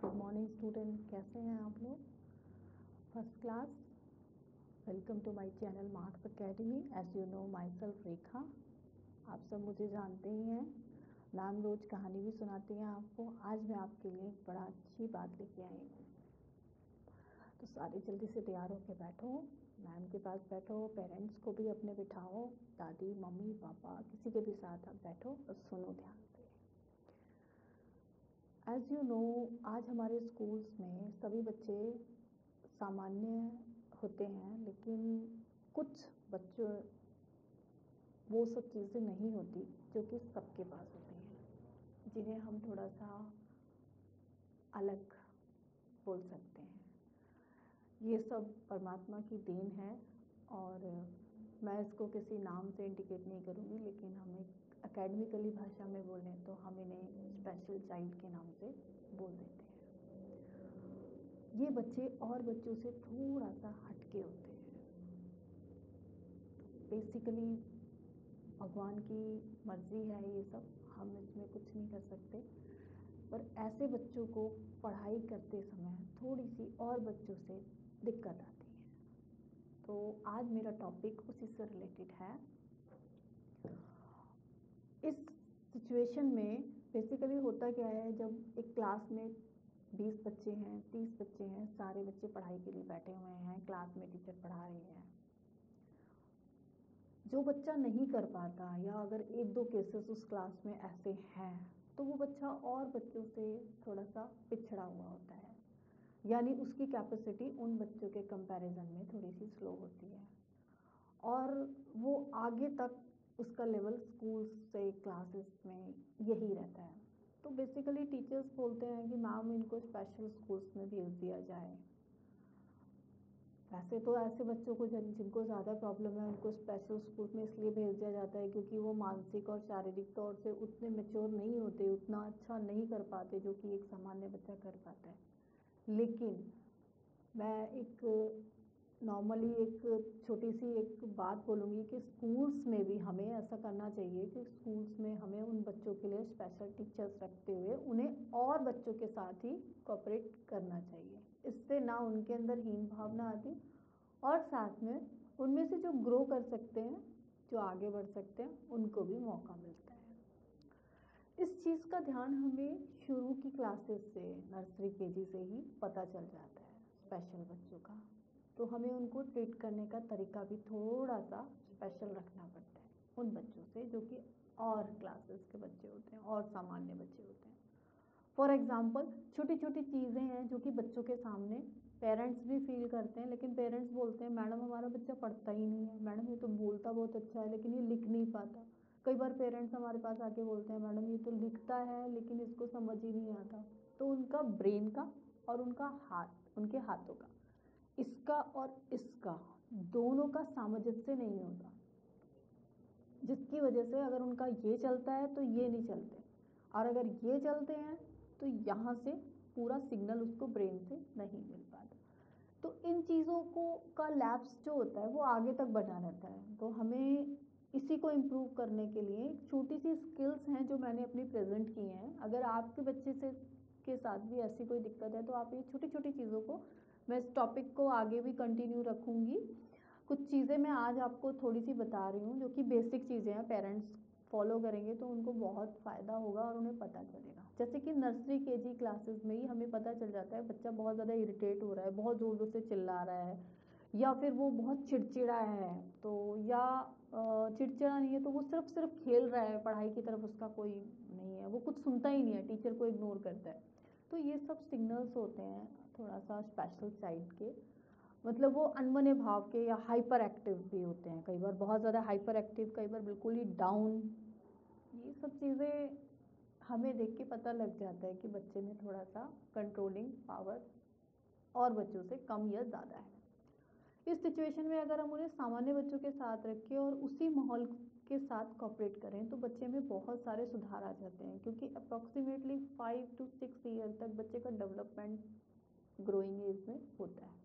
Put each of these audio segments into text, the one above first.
Good morning student, कैसे हैं आप लोग? First class. Welcome to my channel Marks academy. As you know myself Rekha. आप सब मुझे जानते ही हैं। मैम रोज़ कहानी भी सुनाती हैं आपको। आज मैं आपके लिए एक बड़ा अच्छी बात लेके आई हूँ। तो सारे जल्दी से तैयार होके बैठो, मैम के पास बैठो, पेरेंट्स को भी अपने बिठाओ, दादी मम्मी पापा किसी के भी साथ आप बैठो और सुनो ध्यान से। एज यू नो, आज हमारे स्कूल्स में सभी बच्चे सामान्य होते हैं, लेकिन कुछ बच्चों वो सब चीज़ें नहीं होती जो कि सबके पास होती हैं, जिन्हें हम थोड़ा सा अलग बोल सकते हैं। ये सब परमात्मा की देन है और मैं इसको किसी नाम से इंडिकेट नहीं करूँगी, लेकिन हम एक एकेडमिकली भाषा में बोलें तो हम इन्हें स्पेशल चाइल्ड के नाम से बोल देते हैं। ये बच्चे और बच्चों से थोड़ा सा हटके होते हैं। बेसिकली भगवान की मर्जी है, ये सब हम इसमें कुछ नहीं कर सकते, पर ऐसे बच्चों को पढ़ाई करते समय थोड़ी सी और बच्चों से दिक्कत आती है। तो आज मेरा टॉपिक उसी से रिलेटेड है। इस सिचुएशन में बेसिकली होता क्या है, जब एक क्लास में 20 बच्चे हैं, 30 बच्चे हैं, सारे बच्चे पढ़ाई के लिए बैठे हुए हैं, क्लास में टीचर पढ़ा रही है। जो बच्चा नहीं कर पाता या अगर एक दो केसेस उस क्लास में ऐसे हैं तो वो बच्चा और बच्चों से थोड़ा सा पिछड़ा हुआ होता है, यानी उसकी कैपेसिटी उन बच्चों के कंपैरिजन में थोड़ी सी स्लो होती है और वो आगे तक उसका लेवल स्कूल से क्लासेस में यही रहता है। तो बेसिकली टीचर्स बोलते हैं कि मैम इनको स्पेशल स्कूल्स में भेज दिया जाए। वैसे तो ऐसे बच्चों को जिनको ज़्यादा प्रॉब्लम है उनको स्पेशल स्कूल में इसलिए भेज दिया जाता है क्योंकि वो मानसिक और शारीरिक तौर से उतने मैच्योर नहीं होते, उतना अच्छा नहीं कर पाते जो कि एक सामान्य बच्चा कर पाता है। लेकिन मैं एक नॉर्मली एक छोटी सी एक बात बोलूँगी कि स्कूल्स में भी हमें ऐसा करना चाहिए कि स्कूल्स में हमें उन बच्चों के लिए स्पेशल टीचर्स रखते हुए उन्हें और बच्चों के साथ ही कोऑपरेट करना चाहिए। इससे ना उनके अंदर हीन भावना आती और साथ में उनमें से जो ग्रो कर सकते हैं, जो आगे बढ़ सकते हैं, उनको भी मौका मिलता है। इस चीज़ का ध्यान हमें शुरू की क्लासेस से, नर्सरी केजी से ही पता चल जाता है स्पेशल बच्चों का। तो हमें उनको ट्रीट करने का तरीका भी थोड़ा सा स्पेशल रखना पड़ता है उन बच्चों से जो कि और क्लासेस के बच्चे होते हैं और सामान्य बच्चे होते हैं। फॉर एग्जाम्पल छोटी छोटी चीज़ें हैं जो कि बच्चों के सामने पेरेंट्स भी फील करते हैं, लेकिन पेरेंट्स बोलते हैं मैडम हमारा बच्चा पढ़ता ही नहीं है, मैडम ये तो बोलता बहुत अच्छा है लेकिन ये लिख नहीं पाता। कई बार पेरेंट्स हमारे पास आके बोलते हैं मैडम ये तो लिखता है लेकिन इसको समझ ही नहीं आता। तो उनका ब्रेन का और उनके हाथों का, इसका और इसका दोनों का सामंजस्य नहीं होता, जिसकी वजह से अगर उनका ये चलता है तो ये नहीं चलते, और अगर ये चलते हैं तो यहाँ से पूरा सिग्नल उसको ब्रेन से नहीं मिल पाता। तो इन चीज़ों को का लैप्स जो होता है वो आगे तक बना रहता है। तो हमें इसी को इम्प्रूव करने के लिए एक छोटी सी स्किल्स हैं जो मैंने अपनी प्रेजेंट की हैं। अगर आपके बच्चे से के साथ भी ऐसी कोई दिक्कत है तो आप ये छोटी छोटी चीज़ों को, मैं इस टॉपिक को आगे भी कंटिन्यू रखूँगी। कुछ चीज़ें मैं आज आपको थोड़ी सी बता रही हूँ जो कि बेसिक चीज़ें हैं, पेरेंट्स फॉलो करेंगे तो उनको बहुत फ़ायदा होगा और उन्हें पता चलेगा। जैसे कि नर्सरी केजी क्लासेस में ही हमें पता चल जाता है बच्चा बहुत ज़्यादा इरिटेट हो रहा है, बहुत ज़ोर ज़ोर से चिल्ला रहा है, या फिर वो बहुत चिड़चिड़ा है, तो या चिड़चिड़ा नहीं है तो वो सिर्फ खेल रहा है, पढ़ाई की तरफ उसका कोई नहीं है, वो कुछ सुनता ही नहीं है, टीचर को इग्नोर करता है। तो ये सब सिग्नल्स होते हैं थोड़ा सा स्पेशल साइड के, मतलब वो अनबने भाव के या हाइपर एक्टिव भी होते हैं, कई बार बहुत ज़्यादा हाइपर एक्टिव, कई बार बिल्कुल ही डाउन। ये सब चीज़ें हमें देख के पता लग जाता है कि बच्चे में थोड़ा सा कंट्रोलिंग पावर और बच्चों से कम या ज़्यादा है। इस सिचुएशन में अगर हम उन्हें सामान्य बच्चों के साथ रखें और उसी माहौल के साथ कॉपरेट करें तो बच्चे में बहुत सारे सुधार आ जाते हैं, क्योंकि अप्रॉक्सीमेटली 5 to 6 ईयर तक बच्चे का डेवलपमेंट ग्रोइंग एज में होता है।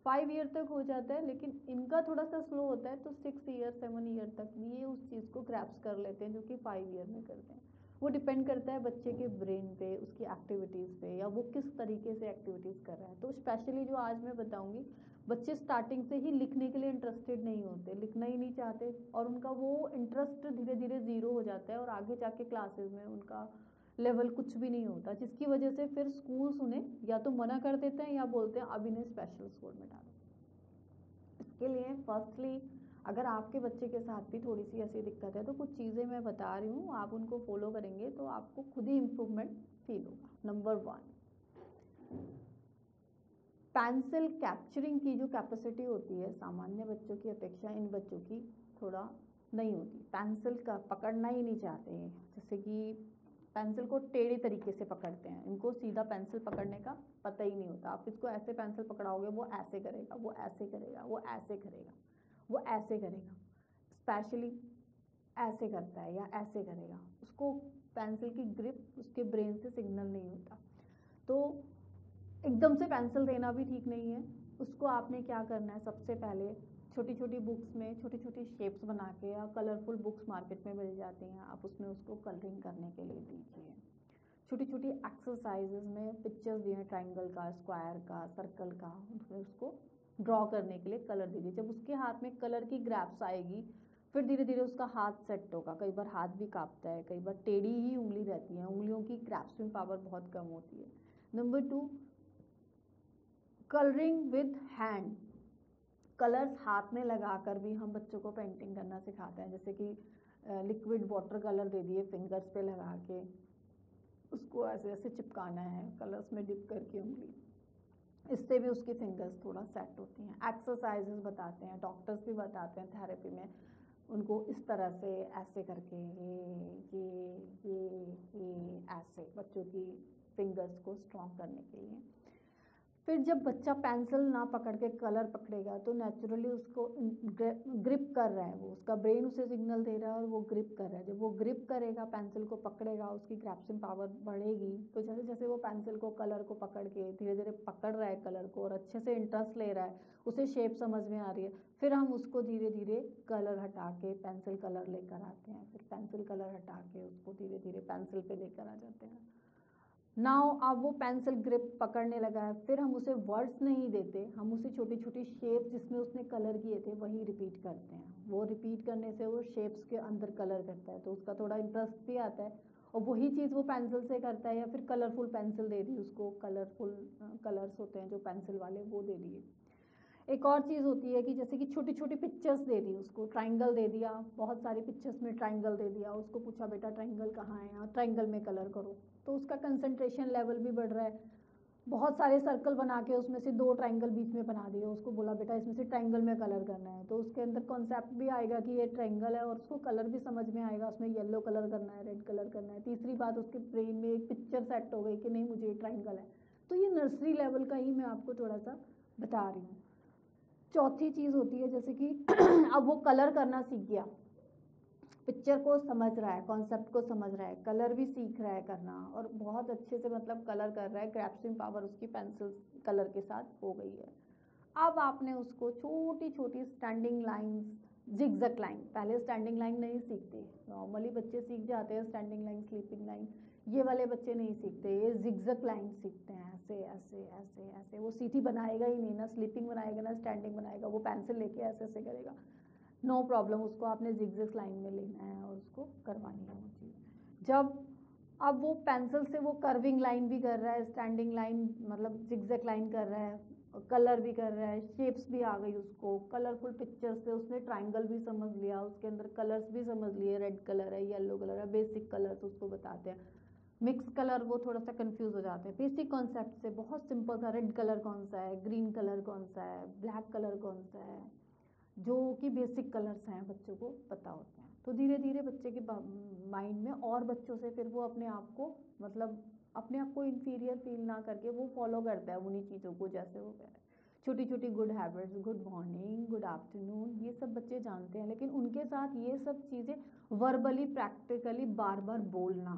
5 ईयर तक हो जाता है, लेकिन इनका थोड़ा सा स्लो होता है, तो 6 ईयर 7 ईयर तक भी ये उस चीज़ को ग्रैप्स कर लेते हैं जो कि 5 ईयर में करते हैं। वो डिपेंड करता है बच्चे के ब्रेन पे, उसकी एक्टिविटीज़ पे, या वो किस तरीके से एक्टिविटीज़ कर रहा है। तो स्पेशली जो आज मैं बताऊंगी, बच्चे स्टार्टिंग से ही लिखने के लिए इंटरेस्टेड नहीं होते, लिखना ही नहीं चाहते, और उनका वो इंटरेस्ट धीरे धीरे ज़ीरो हो जाता है और आगे जाके क्लासेस में उनका लेवल कुछ भी नहीं होता, जिसकी वजह से फिर स्कूल्स उन्हें या तो मना कर देते हैं या बोलते हैं अब इन्हें स्पेशल स्कूल में डालो। इसके लिए फर्स्टली अगर आपके बच्चे के साथ भी थोड़ी सी ऐसी दिक्कत है तो कुछ चीज़ें मैं बता रही हूँ, आप उनको फॉलो करेंगे तो आपको खुद ही इम्प्रूवमेंट फील होगा। नंबर 1, पेंसिल कैप्चरिंग की जो कैपेसिटी होती है सामान्य बच्चों की अपेक्षा इन बच्चों की थोड़ा नहीं होती। पेंसिल का पकड़ना ही नहीं चाहते हैं, जैसे कि पेंसिल को टेढ़े तरीके से पकड़ते हैं, इनको सीधा पेंसिल पकड़ने का पता ही नहीं होता। आप इसको ऐसे पेंसिल पकड़ाओगे वो ऐसे करेगा, वो ऐसे करेगा, वो ऐसे करेगा, वो ऐसे करेगा, स्पेशली ऐसे करता है या ऐसे करेगा। उसको पेंसिल की ग्रिप उसके ब्रेन से सिग्नल नहीं होता। तो एकदम से पेंसिल देना भी ठीक नहीं है। उसको आपने क्या करना है, सबसे पहले छोटी छोटी बुक्स में छोटी छोटी शेप्स बना के, या कलरफुल बुक्स मार्केट में मिल जाती हैं, आप उसमें उसको कलरिंग करने के लिए दीजिए। छोटी छोटी एक्सरसाइजेज में पिक्चर्स दिए, ट्राइंगल का, स्क्वायर का, सर्कल का, उसमें उसको ड्रॉ करने के लिए कलर दीजिए। जब उसके हाथ में कलर की ग्रैप्स आएगी फिर धीरे धीरे उसका हाथ सेट होगा। कई बार हाथ भी कांपता है, कई बार टेढ़ी ही उंगली रहती है, उंगलियों की ग्रैप्सिंग पावर बहुत कम होती है। Number 2, colouring with hand. Colours हाथ में लगाकर भी हम बच्चों को पेंटिंग करना सिखाते हैं, जैसे कि लिक्विड वाटर कलर दे दिए, फिंगर्स पे लगा के उसको ऐसे ऐसे चिपकाना है कलर्स में डिप करके उंगली, इससे भी उसकी फिंगर्स थोड़ा सेट होती हैं। एक्सरसाइजेस बताते हैं, डॉक्टर्स भी बताते हैं थेरेपी में, उनको इस तरह से ऐसे करके ये ऐसे बच्चों की फिंगर्स को स्ट्रॉन्ग करने के लिए। फिर जब बच्चा पेंसिल ना पकड़ के कलर पकड़ेगा तो नेचुरली उसको ग्रिप कर रहा है, वो उसका ब्रेन उसे सिग्नल दे रहा है और वो ग्रिप कर रहा है। जब वो ग्रिप करेगा, पेंसिल को पकड़ेगा, उसकी ग्रैप्सिंग पावर बढ़ेगी। तो जैसे जैसे वो पेंसिल को, कलर को पकड़ के धीरे धीरे पकड़ रहा है कलर को और अच्छे से इंटरेस्ट ले रहा है, उसे शेप समझ में आ रही है, फिर हम उसको धीरे धीरे कलर हटा के पेंसिल कलर लेकर आते हैं, फिर पेंसिल कलर हटा के उसको धीरे धीरे पेंसिल पे लेकर आ जाते हैं। नाउ अब वो पेंसिल ग्रिप पकड़ने लगा है, फिर हम उसे वर्ड्स नहीं देते, हम उसे छोटी छोटी शेप्स जिसमें उसने कलर किए थे वही रिपीट करते हैं। वो रिपीट करने से वो शेप्स के अंदर कलर करता है, तो उसका थोड़ा इंटरेस्ट भी आता है और वही चीज़ वो पेंसिल से करता है। या फिर कलरफुल पेंसिल दे दी उसको, कलरफुल कलर्स होते हैं जो पेंसिल वाले, वो दे दिए। एक और चीज़ होती है कि जैसे कि छोटी छोटी पिक्चर्स दे दी उसको, ट्राइंगल दे दिया, बहुत सारी पिक्चर्स में ट्राइंगल दे दिया, उसको पूछा बेटा ट्राइंगल कहाँ है, और ट्राइंगल में कलर करो, तो उसका कंसंट्रेशन लेवल भी बढ़ रहा है। बहुत सारे सर्कल बना के उसमें से 2 ट्राइंगल बीच में बना दिए, उसको बोला बेटा इसमें से ट्राइंगल में कलर करना है, तो उसके अंदर कॉन्सेप्ट भी आएगा कि ये ट्राइंगल है और उसको कलर भी समझ में आएगा, उसमें येलो कलर करना है, रेड कलर करना है। तीसरी बात, उसके ब्रेन में एक पिक्चर सेट हो गई कि नहीं मुझे ये ट्राइंगल है। तो ये नर्सरी लेवल का ही मैं आपको थोड़ा सा बता रही हूँ। चौथी चीज़ होती है जैसे कि अब वो कलर करना सीख गया, पिक्चर को समझ रहा है, कॉन्सेप्ट को समझ रहा है, कलर भी सीख रहा है करना और बहुत अच्छे से मतलब कलर कर रहा है, ग्रैस्पिंग पावर उसकी पेंसिल कलर के साथ हो गई है। अब आपने उसको छोटी छोटी स्टैंडिंग लाइंस, जिगजैग लाइन, पहले स्टैंडिंग लाइन नहीं सीखते, नॉर्मली बच्चे सीख जाते हैं स्टैंडिंग लाइन, स्लीपिंग लाइन, ये वाले बच्चे नहीं सीखते, ये जिगजैग लाइन सीखते हैं, ऐसे ऐसे ऐसे ऐसे। वो सीधी बनाएगा ही नहीं, ना स्लीपिंग बनाएगा ना स्टैंडिंग बनाएगा, वो पेंसिल लेके ऐसे ऐसे करेगा, नो प्रॉब्लम, उसको आपने जिगजैग लाइन में लेना है और उसको करवानी है वो चीज़। जब अब वो पेंसिल से वो कर्विंग लाइन भी कर रहा है, स्टैंडिंग लाइन मतलब जिगजैग लाइन कर रहा है, कलर भी कर रहा है, शेप्स भी आ गई उसको, कलरफुल पिक्चर्स से उसने ट्राइंगल भी समझ लिया, उसके अंदर कलर्स भी समझ लिए, रेड कलर है, येलो कलर है, बेसिक कलर्स उसको बताते हैं। मिक्स कलर वो थोड़ा सा कंफ्यूज हो जाते हैं, बेसिक कॉन्सेप्ट से बहुत सिंपल था, रेड कलर कौन सा है, ग्रीन कलर कौन सा है, ब्लैक कलर कौन सा है, जो कि बेसिक कलर्स हैं बच्चों को पता होते हैं। तो धीरे धीरे बच्चे के माइंड में और बच्चों से फिर वो अपने आप को मतलब अपने आप को इंफीरियर फील ना करके वो फॉलो करता है उन्हीं चीज़ों को, जैसे वो कह रहे हैं। छोटी छोटी good habits, good morning, good afternoon, ये सब बच्चे जानते हैं, लेकिन उनके साथ ये सब चीज़ें वर्बली प्रैक्टिकली बार बार बोलना,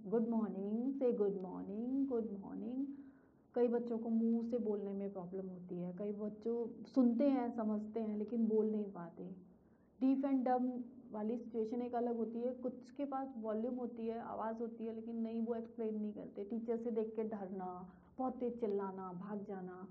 गुड मॉर्निंग से गुड मॉर्निंग, गुड मॉर्निंग। कई बच्चों को मुंह से बोलने में प्रॉब्लम होती है, कई बच्चों सुनते हैं समझते हैं लेकिन बोल नहीं पाते। डीफ एंड डम वाली सिचुएशन एक अलग होती है, कुछ के पास वॉल्यूम होती है, आवाज़ होती है, लेकिन नहीं वो एक्सप्लेन नहीं करते। टीचर से देख के डरना, बहुत तेज चिल्लाना, भाग जाना,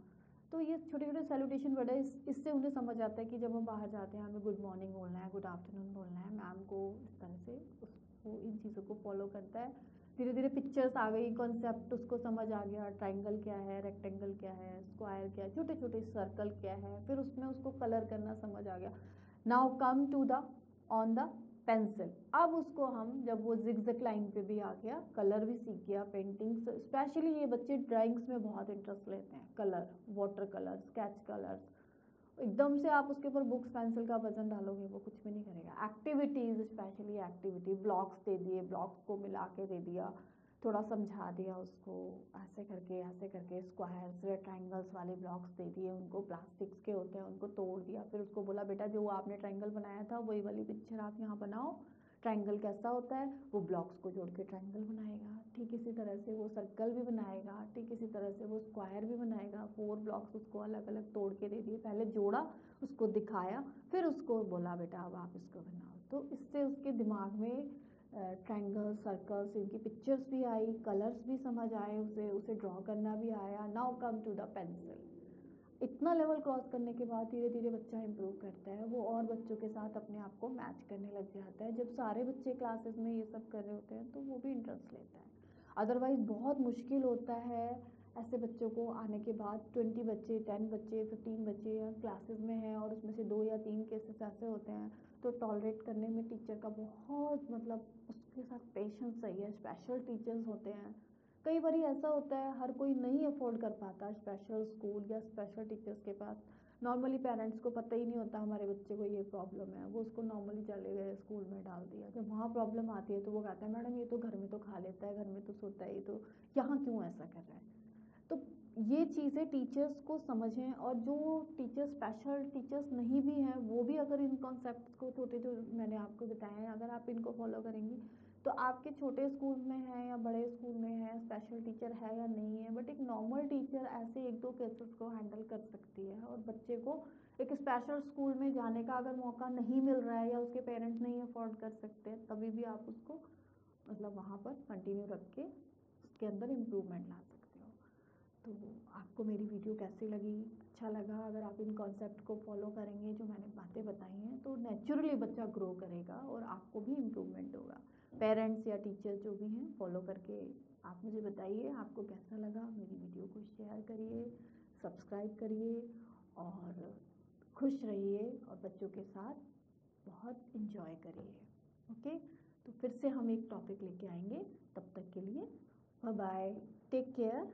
तो ये छोटे छोटे सैल्यूटेशन वर्ड है, इससे उन्हें समझ आता है कि जब हम बाहर जाते हैं हमें गुड मॉर्निंग बोलना है, गुड आफ्टरनून बोलना है मैम को, इस तरह से उसको इन चीज़ों को फॉलो करता है। धीरे धीरे पिक्चर्स आ गई, कॉन्सेप्ट उसको समझ आ गया, ट्राइंगल क्या है, रेक्टेंगल क्या है, स्क्वायर क्या है, छोटे छोटे सर्कल क्या है, फिर उसमें उसको कलर करना समझ आ गया। Now come to the on the pencil. अब उसको हम, जब वो जिगजैग लाइन पे भी आ गया, कलर भी सीख गया, पेंटिंग्स, स्पेशली ये बच्चे ड्राइंग्स में बहुत इंटरेस्ट लेते हैं, colour, water colour, sketch colours. एकदम से आप उसके ऊपर बुक्स पेंसिल का वजन डालोगे वो कुछ भी नहीं करेगा। एक्टिविटीज़, स्पेशली एक्टिविटी, ब्लॉक्स दे दिए, ब्लॉक्स को मिला के दे दिया, थोड़ा समझा दिया उसको, ऐसे करके स्क्वायर्स या ट्राइंगल्स वाले ब्लॉक्स दे दिए उनको, प्लास्टिक्स के होते हैं, उनको तोड़ दिया, फिर उसको बोला बेटा जो आपने ट्राइंगल बनाया था वही वाली पिक्चर आप यहाँ बनाओ, ट्राइंगल कैसा होता है, वो ब्लॉक्स को जोड़ के ट्राइंगल बनाएगा, ठीक इसी तरह से वो सर्कल भी बनाएगा, ठीक इसी तरह से वो स्क्वायर भी बनाएगा। 4 ब्लॉक्स उसको अलग अलग तोड़ के दे दिए, पहले जोड़ा, उसको दिखाया, फिर उसको बोला बेटा अब आप इसको बनाओ। तो इससे उसके दिमाग में ट्राइंगल, सर्कल्स, इनकी पिक्चर्स भी आई, कलर्स भी समझ आए, उसे ड्रॉ करना भी आया। Now come to the pencil. इतना लेवल क्रॉस करने के बाद धीरे धीरे बच्चा इंप्रूव करता है, वो और बच्चों के साथ अपने आप को मैच करने लग जाता है। जब सारे बच्चे क्लासेस में ये सब कर रहे होते हैं तो वो भी इंटरेस्ट लेता है। अदरवाइज बहुत मुश्किल होता है ऐसे बच्चों को आने के बाद। 20 बच्चे, 10 बच्चे, 15 बच्चे क्लासेस में हैं और उसमें से 2 या 3 केसेस ऐसे होते हैं, तो टॉलरेट करने में टीचर का बहुत, मतलब उसके साथ पेशेंस चाहिए। स्पेशल टीचर्स होते हैं, कई बार ऐसा होता है हर कोई नहीं अफोर्ड कर पाता स्पेशल स्कूल या स्पेशल टीचर्स के पास। नॉर्मली पेरेंट्स को पता ही नहीं होता हमारे बच्चे को ये प्रॉब्लम है, वो उसको नॉर्मली चले गए स्कूल में डाल दिया। जब वहाँ प्रॉब्लम आती है तो वो कहता है मैडम ये तो घर में तो खा लेता है, घर में तो सोता है, ये तो यहाँ क्यों ऐसा कर रहा है। तो ये चीज़ें टीचर्स को समझें, और जो टीचर्स स्पेशल टीचर्स नहीं भी हैं वो भी अगर इन कॉन्सेप्ट्स को, छोटे जो मैंने आपको बताए हैं, अगर आप इनको फॉलो करेंगी तो आपके छोटे स्कूल में है या बड़े स्कूल में है, स्पेशल टीचर है या नहीं है, बट एक नॉर्मल टीचर ऐसे 1-2 केसेस को हैंडल कर सकती है। और बच्चे को एक स्पेशल स्कूल में जाने का अगर मौका नहीं मिल रहा है या उसके पेरेंट्स नहीं अफोर्ड कर सकते, तभी भी आप उसको मतलब वहाँ पर कंटिन्यू रख के उसके अंदर इम्प्रूवमेंट ला सकते हो। तो आपको मेरी वीडियो कैसी लगी? अच्छा लगा? अगर आप इन कॉन्सेप्ट को फॉलो करेंगे जो मैंने बातें बताई हैं तो नेचुरली बच्चा ग्रो करेगा और आपको भी इम्प्रूवमेंट होगा। पेरेंट्स या टीचर जो भी हैं फॉलो करके आप मुझे बताइए आपको कैसा लगा। मेरी वीडियो को शेयर करिए, सब्सक्राइब करिए और खुश रहिए और बच्चों के साथ बहुत इन्जॉय करिए। ओके, तो फिर से हम एक टॉपिक लेके आएंगे, तब तक के लिए बाय बाय, टेक केयर।